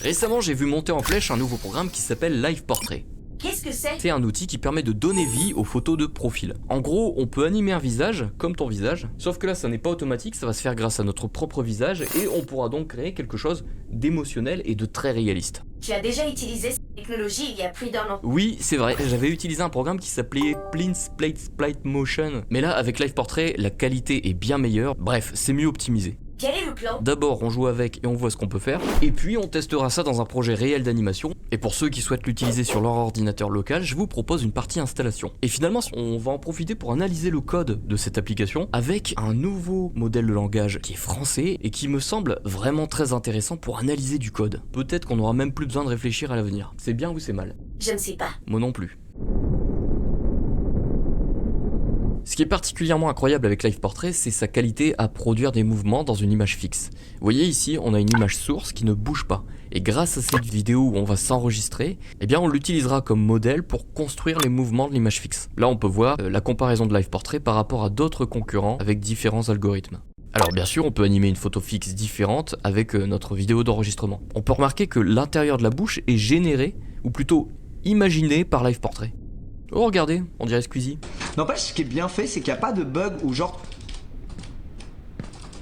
Récemment, j'ai vu monter en flèche un nouveau programme qui s'appelle Live Portrait. Qu'est-ce que c'est? C'est un outil qui permet de donner vie aux photos de profil. En gros, on peut animer un visage, comme ton visage, sauf que là ça n'est pas automatique, ça va se faire grâce à notre propre visage et on pourra donc créer quelque chose d'émotionnel et de très réaliste. Tu as déjà utilisé cette technologie il y a plus d'1 an. Oui, c'est vrai, j'avais utilisé un programme qui s'appelait Plate Motion, mais là avec Live Portrait, la qualité est bien meilleure, bref, c'est mieux optimisé. Quel est le plan? D'abord, on joue avec et on voit ce qu'on peut faire, et puis on testera ça dans un projet réel d'animation. Et pour ceux qui souhaitent l'utiliser sur leur ordinateur local, je vous propose une partie installation. Et finalement, on va en profiter pour analyser le code de cette application avec un nouveau modèle de langage qui est français et qui me semble vraiment très intéressant pour analyser du code. Peut-être qu'on n'aura même plus besoin de réfléchir à l'avenir. C'est bien ou c'est mal? Je ne sais pas. Moi non plus. Ce qui est particulièrement incroyable avec Live Portrait, c'est sa qualité à produire des mouvements dans une image fixe. Vous voyez ici, on a une image source qui ne bouge pas. Et grâce à cette vidéo où on va s'enregistrer, eh bien on l'utilisera comme modèle pour construire les mouvements de l'image fixe. Là on peut voir la comparaison de Live Portrait par rapport à d'autres concurrents avec différents algorithmes. Alors bien sûr, on peut animer une photo fixe différente avec notre vidéo d'enregistrement. On peut remarquer que l'intérieur de la bouche est généré, ou plutôt imaginé par Live Portrait. Oh regardez, on dirait Squeezie. N'empêche, ce qui est bien fait, c'est qu'il n'y a pas de bug ou genre...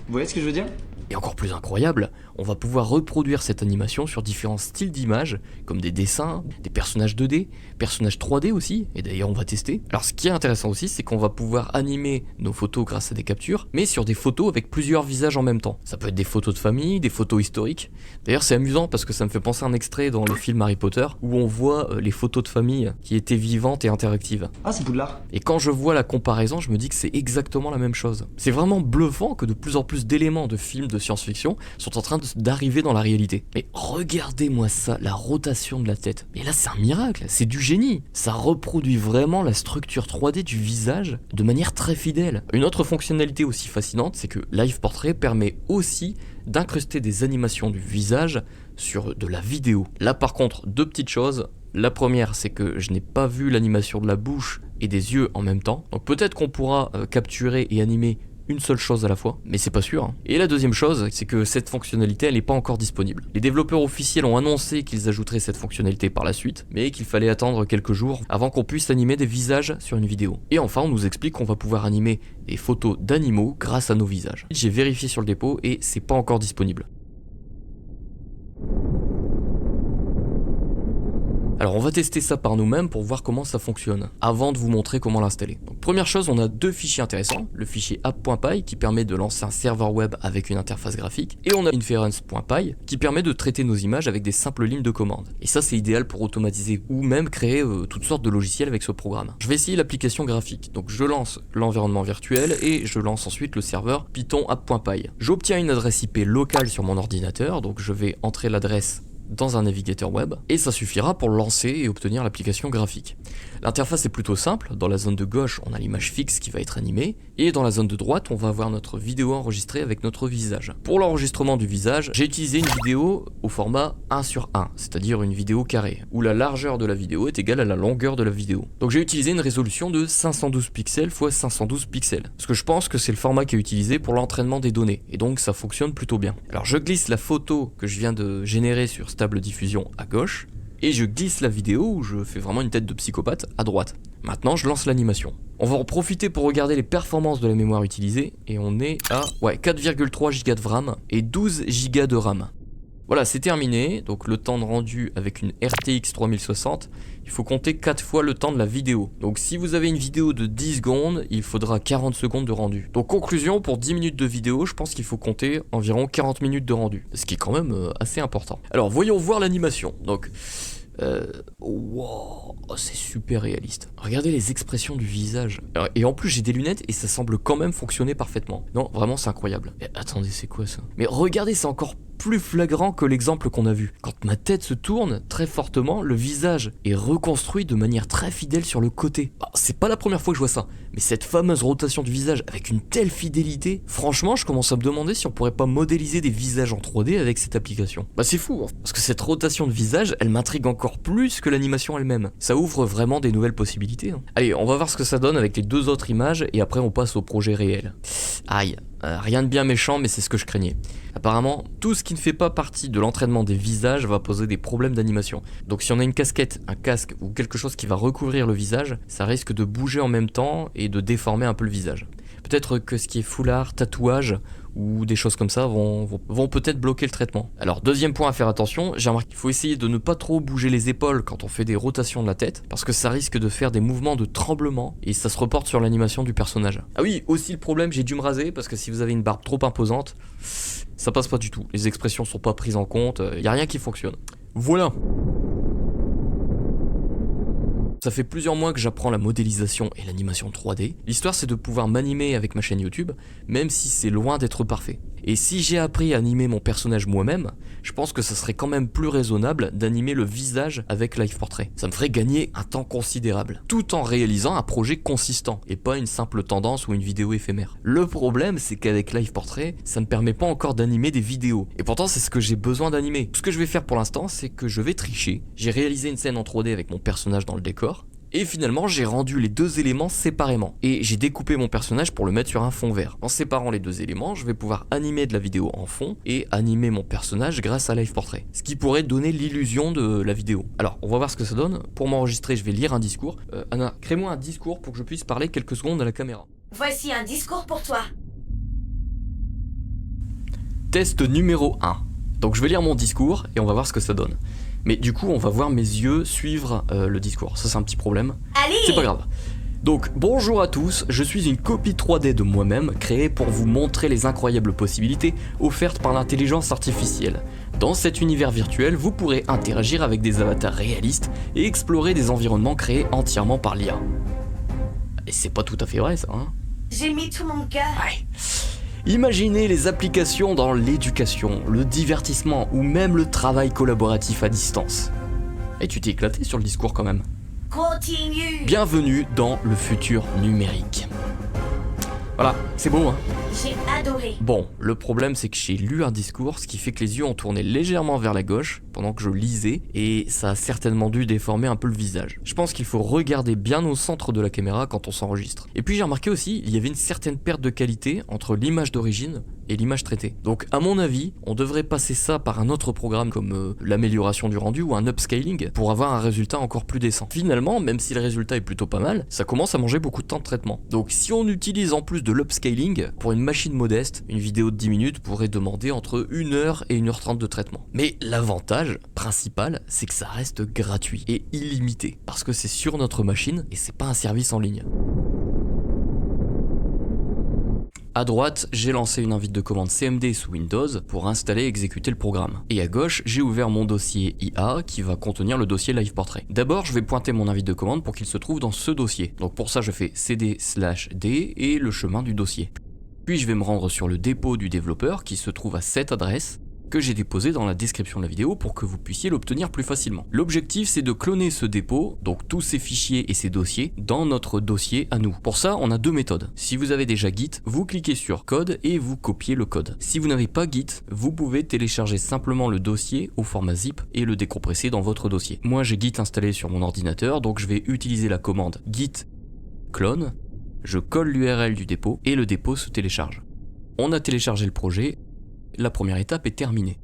Vous voyez ce que je veux dire? Et encore plus incroyable, on va pouvoir reproduire cette animation sur différents styles d'images, comme des dessins, des personnages 2D, personnages 3D aussi, et d'ailleurs on va tester. Alors ce qui est intéressant aussi, c'est qu'on va pouvoir animer nos photos grâce à des captures, mais sur des photos avec plusieurs visages en même temps. Ça peut être des photos de famille, des photos historiques. D'ailleurs c'est amusant parce que ça me fait penser à un extrait dans le film Harry Potter, où on voit les photos de famille qui étaient vivantes et interactives. Ah, c'est Poudlard. Et quand je vois la comparaison, je me dis que c'est exactement la même chose. C'est vraiment bluffant que de plus en plus d'éléments de films de science-fiction sont en train d'arriver dans la réalité. Mais regardez-moi ça, la rotation de la tête. Et là c'est un miracle, c'est du génie. Ça reproduit vraiment la structure 3D du visage de manière très fidèle. Une autre fonctionnalité aussi fascinante, c'est que Live Portrait permet aussi d'incruster des animations du visage sur de la vidéo. Là par contre, deux petites choses. La première, c'est que je n'ai pas vu l'animation de la bouche et des yeux en même temps. Donc peut-être qu'on pourra capturer et animer une seule chose à la fois, mais c'est pas sûr. Et la deuxième chose, c'est que cette fonctionnalité, elle n'est pas encore disponible. Les développeurs officiels ont annoncé qu'ils ajouteraient cette fonctionnalité par la suite, mais qu'il fallait attendre quelques jours avant qu'on puisse animer des visages sur une vidéo. Et enfin, on nous explique qu'on va pouvoir animer des photos d'animaux grâce à nos visages. J'ai vérifié sur le dépôt et c'est pas encore disponible. Alors on va tester ça par nous-mêmes pour voir comment ça fonctionne, avant de vous montrer comment l'installer. Donc première chose, on a deux fichiers intéressants, le fichier app.py qui permet de lancer un serveur web avec une interface graphique, et on a inference.py qui permet de traiter nos images avec des simples lignes de commande. Et ça c'est idéal pour automatiser ou même créer toutes sortes de logiciels avec ce programme. Je vais essayer l'application graphique, donc je lance l'environnement virtuel et je lance ensuite le serveur Python app.py. J'obtiens une adresse IP locale sur mon ordinateur, donc je vais entrer l'adresse dans un navigateur web, et ça suffira pour lancer et obtenir l'application graphique. L'interface est plutôt simple, dans la zone de gauche on a l'image fixe qui va être animée, et dans la zone de droite on va avoir notre vidéo enregistrée avec notre visage. Pour l'enregistrement du visage, j'ai utilisé une vidéo au format 1:1, c'est-à-dire une vidéo carrée, où la largeur de la vidéo est égale à la longueur de la vidéo. Donc j'ai utilisé une résolution de 512 pixels x 512 pixels, parce que je pense que c'est le format qui est utilisé pour l'entraînement des données, et donc ça fonctionne plutôt bien. Alors je glisse la photo que je viens de générer sur Stable Diffusion à gauche, et je glisse la vidéo où je fais vraiment une tête de psychopathe à droite. Maintenant je lance l'animation. On va en profiter pour regarder les performances de la mémoire utilisée, et on est à 4,3 Go de RAM et 12 Go de RAM. Voilà, c'est terminé, donc le temps de rendu avec une RTX 3060, il faut compter 4 fois le temps de la vidéo. Donc si vous avez une vidéo de 10 secondes, il faudra 40 secondes de rendu. Donc conclusion, pour 10 minutes de vidéo, je pense qu'il faut compter environ 40 minutes de rendu, ce qui est quand même assez important. Alors voyons voir l'animation. Donc, wow, c'est super réaliste. Regardez les expressions du visage. Alors, et en plus j'ai des lunettes et ça semble quand même fonctionner parfaitement. Non, vraiment c'est incroyable. Mais attendez, c'est quoi ça? Mais regardez, c'est encore plus flagrant que l'exemple qu'on a vu. Quand ma tête se tourne très fortement, le visage est reconstruit de manière très fidèle sur le côté. C'est pas la première fois que je vois ça, mais cette fameuse rotation du visage avec une telle fidélité, franchement je commence à me demander si on pourrait pas modéliser des visages en 3D avec cette application. C'est fou, hein, parce que cette rotation de visage, elle m'intrigue encore plus que l'animation elle-même. Ça ouvre vraiment des nouvelles possibilités. Allez, on va voir ce que ça donne avec les deux autres images et après on passe au projet réel. Aïe. Rien de bien méchant, mais c'est ce que je craignais. Apparemment, tout ce qui ne fait pas partie de l'entraînement des visages va poser des problèmes d'animation. Donc si on a une casquette, un casque ou quelque chose qui va recouvrir le visage, ça risque de bouger en même temps et de déformer un peu le visage. Peut-être que ce qui est foulard, tatouage ou des choses comme ça vont peut-être bloquer le traitement. Alors deuxième point à faire attention, j'ai remarqué qu'il faut essayer de ne pas trop bouger les épaules quand on fait des rotations de la tête, parce que ça risque de faire des mouvements de tremblement et ça se reporte sur l'animation du personnage. Ah oui, aussi le problème, j'ai dû me raser parce que si vous avez une barbe trop imposante, ça passe pas du tout. Les expressions sont pas prises en compte, y a rien qui fonctionne. Voilà. Ça fait plusieurs mois que j'apprends la modélisation et l'animation 3D. L'histoire c'est de pouvoir m'animer avec ma chaîne YouTube, même si c'est loin d'être parfait. Et si j'ai appris à animer mon personnage moi-même, je pense que ça serait quand même plus raisonnable d'animer le visage avec Live Portrait. Ça me ferait gagner un temps considérable, tout en réalisant un projet consistant, et pas une simple tendance ou une vidéo éphémère. Le problème c'est qu'avec Live Portrait, ça ne permet pas encore d'animer des vidéos. Et pourtant c'est ce que j'ai besoin d'animer. Ce que je vais faire pour l'instant, c'est que je vais tricher. J'ai réalisé une scène en 3D avec mon personnage dans le décor, et finalement j'ai rendu les deux éléments séparément et j'ai découpé mon personnage pour le mettre sur un fond vert. En séparant les deux éléments, je vais pouvoir animer de la vidéo en fond et animer mon personnage grâce à Live Portrait, ce qui pourrait donner l'illusion de la vidéo. Alors on va voir ce que ça donne. Pour m'enregistrer, je vais lire un discours. Anna, crée-moi un discours pour que je puisse parler quelques secondes à la caméra. Voici un discours pour toi. Test numéro 1. Donc je vais lire mon discours et on va voir ce que ça donne. Mais du coup, on va voir mes yeux suivre le discours. Ça, c'est un petit problème. Allez! C'est pas grave. Donc, bonjour à tous, je suis une copie 3D de moi-même créée pour vous montrer les incroyables possibilités offertes par l'intelligence artificielle. Dans cet univers virtuel, vous pourrez interagir avec des avatars réalistes et explorer des environnements créés entièrement par l'IA. Et c'est pas tout à fait vrai, ça, hein? J'ai mis tout mon cœur. Ouais. Imaginez les applications dans l'éducation, le divertissement ou même le travail collaboratif à distance. Et tu t'es éclaté sur le discours quand même. Continue. Bienvenue dans le futur numérique. Voilà, c'est beau hein. J'ai adoré. Bon, le problème c'est que j'ai lu un discours, ce qui fait que les yeux ont tourné légèrement vers la gauche pendant que je lisais, et ça a certainement dû déformer un peu le visage. Je pense qu'il faut regarder bien au centre de la caméra quand on s'enregistre. Et puis j'ai remarqué aussi, il y avait une certaine perte de qualité entre l'image d'origine et l'image traitée. Donc à mon avis, on devrait passer ça par un autre programme comme l'amélioration du rendu ou un upscaling pour avoir un résultat encore plus décent. Finalement, même si le résultat est plutôt pas mal, ça commence à manger beaucoup de temps de traitement. Donc si on utilise en plus de l'upscaling, pour une machine modeste, une vidéo de 10 minutes pourrait demander entre 1 heure et 1h30 de traitement. Mais l'avantage principal, c'est que ça reste gratuit et illimité, parce que c'est sur notre machine et c'est pas un service en ligne. À droite, j'ai lancé une invite de commande CMD sous Windows pour installer et exécuter le programme. Et à gauche, j'ai ouvert mon dossier IA qui va contenir le dossier Live Portrait. D'abord, je vais pointer mon invite de commande pour qu'il se trouve dans ce dossier. Donc pour ça, je fais cd/d et le chemin du dossier. Puis je vais me rendre sur le dépôt du développeur qui se trouve à cette adresse, que j'ai déposé dans la description de la vidéo pour que vous puissiez l'obtenir plus facilement. L'objectif c'est de cloner ce dépôt, donc tous ces fichiers et ces dossiers, dans notre dossier à nous. Pour ça, on a deux méthodes. Si vous avez déjà Git, vous cliquez sur code et vous copiez le code. Si vous n'avez pas Git, vous pouvez télécharger simplement le dossier au format zip et le décompresser dans votre dossier. Moi j'ai Git installé sur mon ordinateur, donc je vais utiliser la commande git clone, je colle l'URL du dépôt et le dépôt se télécharge. On a téléchargé le projet. La première étape est terminée.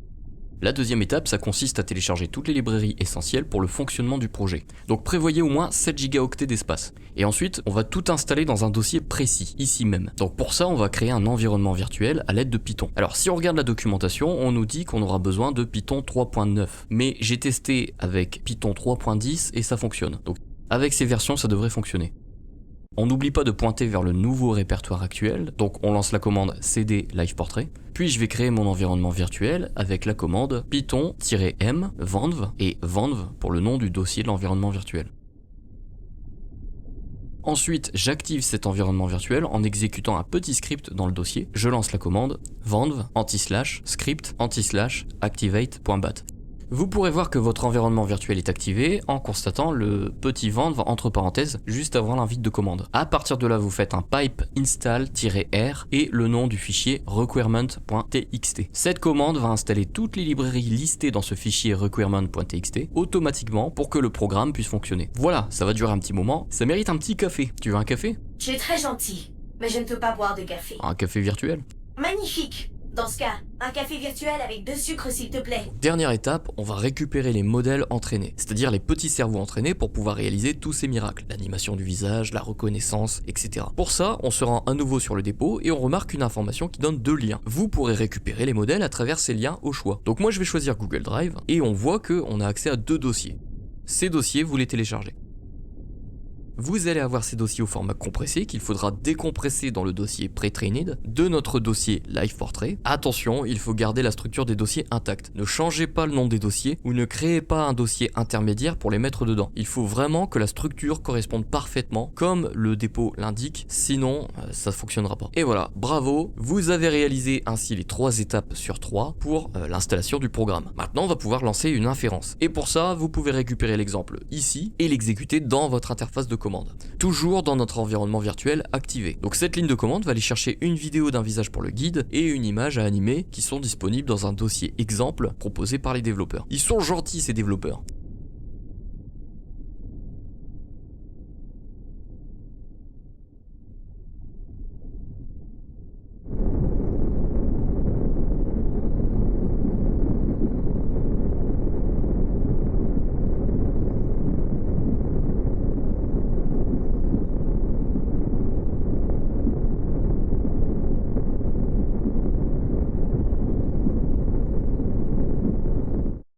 La deuxième étape, ça consiste à télécharger toutes les librairies essentielles pour le fonctionnement du projet. Donc prévoyez au moins 7 Go d'espace. Et ensuite, on va tout installer dans un dossier précis, ici même. Donc pour ça, on va créer un environnement virtuel à l'aide de Python. Alors si on regarde la documentation, on nous dit qu'on aura besoin de Python 3.9. Mais j'ai testé avec Python 3.10 et ça fonctionne. Donc avec ces versions, ça devrait fonctionner. On n'oublie pas de pointer vers le nouveau répertoire actuel, donc on lance la commande cd Live Portrait, puis je vais créer mon environnement virtuel avec la commande python-m venv et venv pour le nom du dossier de l'environnement virtuel. Ensuite, j'active cet environnement virtuel en exécutant un petit script dans le dossier. Je lance la commande venv /script /activate.bat. Vous pourrez voir que votre environnement virtuel est activé en constatant le petit venv entre parenthèses juste avant l'invite de commande. À partir de là, vous faites un pipe install-r et le nom du fichier requirement.txt. Cette commande va installer toutes les librairies listées dans ce fichier requirement.txt automatiquement pour que le programme puisse fonctionner. Voilà, ça va durer un petit moment, ça mérite un petit café. Tu veux un café? Tu es très gentil, mais je ne peux pas boire de café. Un café virtuel? Magnifique. Dans ce cas, un café virtuel avec 2 sucres s'il te plaît. Dernière étape, on va récupérer les modèles entraînés, c'est-à-dire les petits cerveaux entraînés pour pouvoir réaliser tous ces miracles, l'animation du visage, la reconnaissance, etc. Pour ça, on se rend à nouveau sur le dépôt et on remarque une information qui donne 2 liens. Vous pourrez récupérer les modèles à travers ces liens au choix. Donc moi je vais choisir Google Drive et on voit qu'on a accès à 2 dossiers. Ces dossiers, vous les téléchargez. Vous allez avoir ces dossiers au format compressé qu'il faudra décompresser dans le dossier pre-trained de notre dossier Live Portrait. Attention, il faut garder la structure des dossiers intacte. Ne changez pas le nom des dossiers ou ne créez pas un dossier intermédiaire pour les mettre dedans. Il faut vraiment que la structure corresponde parfaitement comme le dépôt l'indique, sinon ça ne fonctionnera pas. Et voilà, bravo, vous avez réalisé ainsi les 3 étapes sur 3 pour l'installation du programme. Maintenant, on va pouvoir lancer une inférence. Et pour ça, vous pouvez récupérer l'exemple ici et l'exécuter dans votre interface de commande. Toujours dans notre environnement virtuel activé. Donc cette ligne de commande va aller chercher une vidéo d'un visage pour le guide et une image à animer qui sont disponibles dans un dossier exemple proposé par les développeurs. Ils sont gentils ces développeurs.